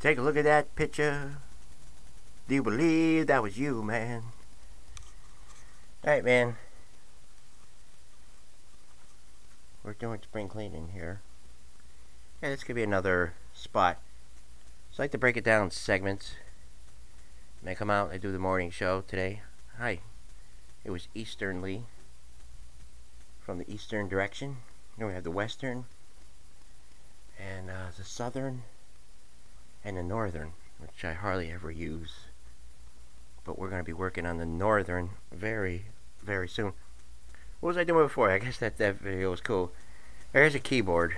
Take a look at that picture. Do you believe that was you, man? Alright, man. We're doing spring cleaning here. Yeah, this could be another spot. So I like to break it down in segments. And I come out and I do the morning show today. Hi. It was easternly. From the eastern direction. Then we have the western. And the southern. And the northern. Which I hardly ever use. But we're going to be working on the northern very, very soon. What was I doing before? I guess that video was cool. There's a keyboard.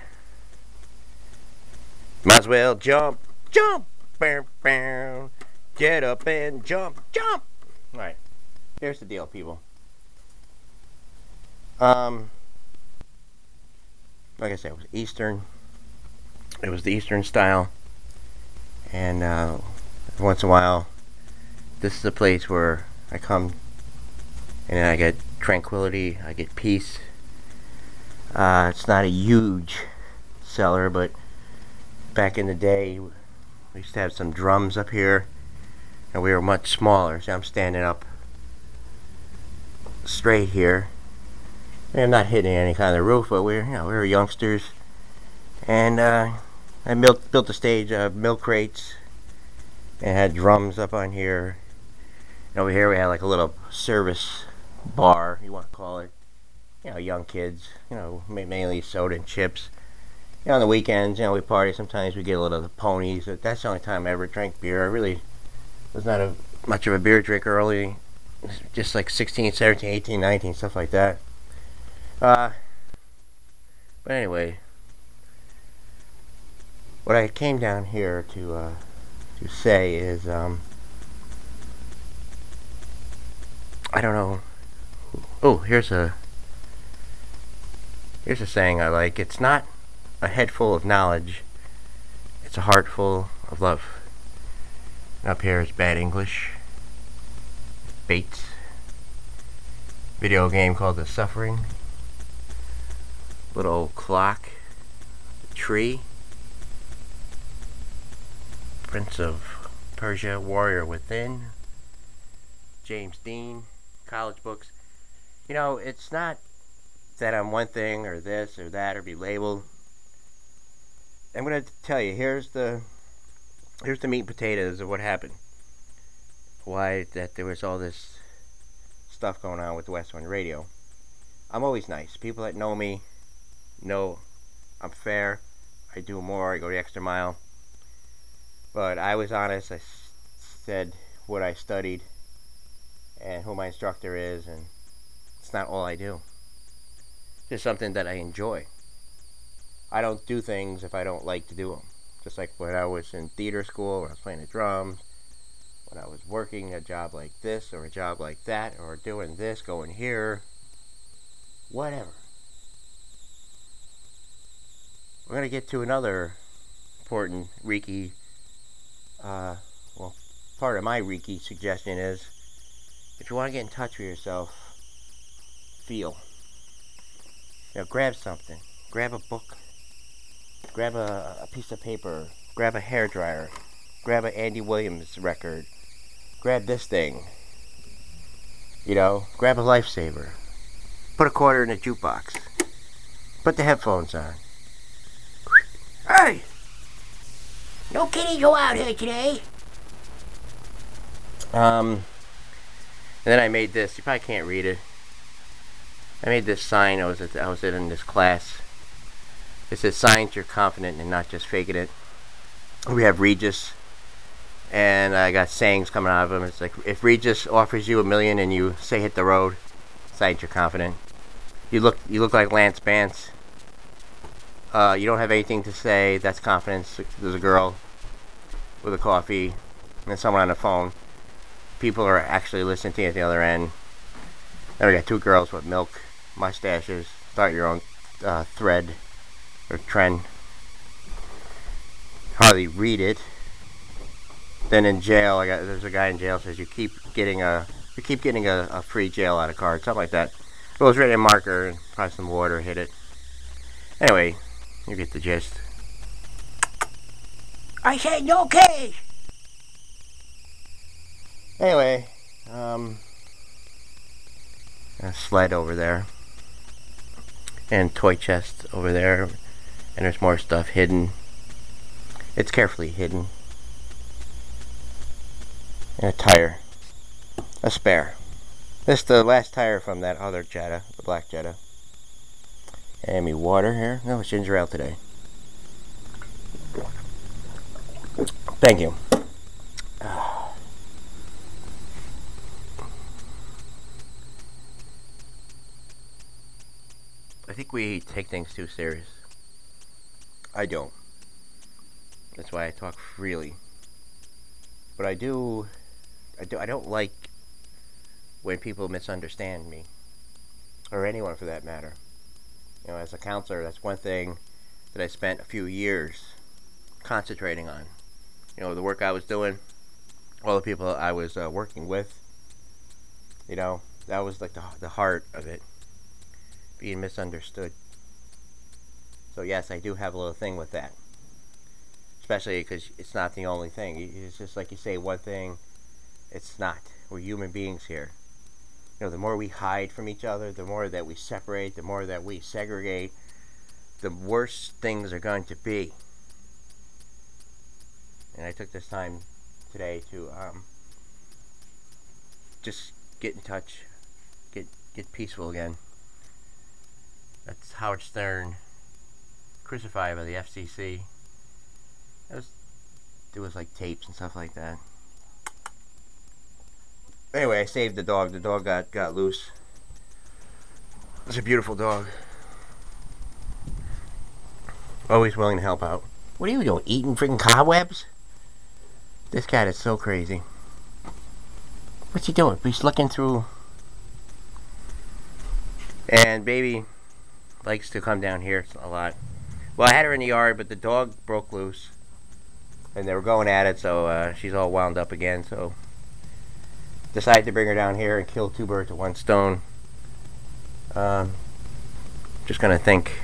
Might as well jump, jump, bam, bam. Get up and jump, jump. Alright, here's the deal, people. Like I said, it was Eastern. It was the Eastern style. And once in a while, this is a place where I come and I get tranquility, I get peace. It's not a huge cellar, but back in the day, we used to have some drums up here, and we were much smaller. So I'm standing up straight here. And I'm not hitting any kind of roof, but we were youngsters, and I built the stage, milk crates, and had drums up on here. And over here we had like a little service bar, you want to call it. Young kids, mainly soda and chips. On the weekends, we party. Sometimes we get a little of the ponies. But that's the only time I ever drank beer. I really was not much of a beer drinker early. Just like 16, 17, 18, 19, stuff like that. But anyway, what I came down here to say is, I don't know. Oh, here's a saying I like. It's not a head full of knowledge, it's a heart full of love. And up here is bad English. Bates. Video game called The Suffering. Little clock. Tree. Prince of Persia, Warrior Within. James Dean. College books. It's not that I'm one thing or this or that or be labeled. I'm going to tell you, here's the meat and potatoes of what happened. Why that there was all this stuff going on with West One Radio. I'm always nice. People that know me know I'm fair. I do more. I go the extra mile. But I was honest. I said what I studied and who my instructor is, and it's not all I do. It's something that I enjoy. I don't do things if I don't like to do them. Just like when I was in theater school, when I was playing the drums, when I was working a job like this or a job like that, or doing this, going here, whatever. We're going to get to another important Reiki, part of my Reiki suggestion is, if you want to get in touch with yourself, feel. Grab something. Grab a book. Grab a piece of paper. Grab a hairdryer. Grab an Andy Williams record. Grab this thing. Grab a lifesaver. Put a quarter in a jukebox. Put the headphones on. Hey! No kidding, go out here today. And then I made this. You probably can't read it. I made this sign. I was in this class. It says, "Signs you're confident and not just faking it." We have Regis, and I got sayings coming out of him. It's like, if Regis offers you $1 million and you say hit the road, signs you're confident. You look like Lance Bance. You don't have anything to say. That's confidence. There's a girl with a coffee and someone on the phone. People are actually listening to you at the other end. Then we got two girls with milk, mustaches. Start your own thread or trend. Hardly read it. Then in jail, there's a guy in jail says you keep getting a free jail out of card, something like that. It was written in marker and probably some water hit it. Anyway, you get the gist. I said no cage! Anyway, a sled over there. And toy chest over there. And there's more stuff hidden. It's carefully hidden. And a tire. A spare. This is the last tire from that other Jetta, the black Jetta. And me water here. No, it's ginger ale today. Thank you. I think we take things too serious. I don't. That's why I talk freely. But I don't like when people misunderstand me. Or anyone for that matter. You know, as a counselor, that's one thing that I spent a few years concentrating on. You know, the work I was doing, all the people I was working with, you know, that was like the heart of it. Being misunderstood. So yes, I do have a little thing with that. Especially because it's not the only thing. It's just like you say one thing, it's not. We're human beings here. You know, the more we hide from each other, the more that we separate, the more that we segregate, the worse things are going to be. And I took this time today to just get in touch, get peaceful again. That's Howard Stern, crucified by the FCC. It was like tapes and stuff like that. Anyway, I saved the dog. The dog got loose. It's a beautiful dog. Always willing to help out. What are you doing? Eating freaking cobwebs? This cat is so crazy. What's he doing? He's looking through. And baby likes to come down here a lot. Well, I had her in the yard, but the dog broke loose. And they were going at it, so she's all wound up again. So decided to bring her down here and kill two birds with one stone. Just gonna think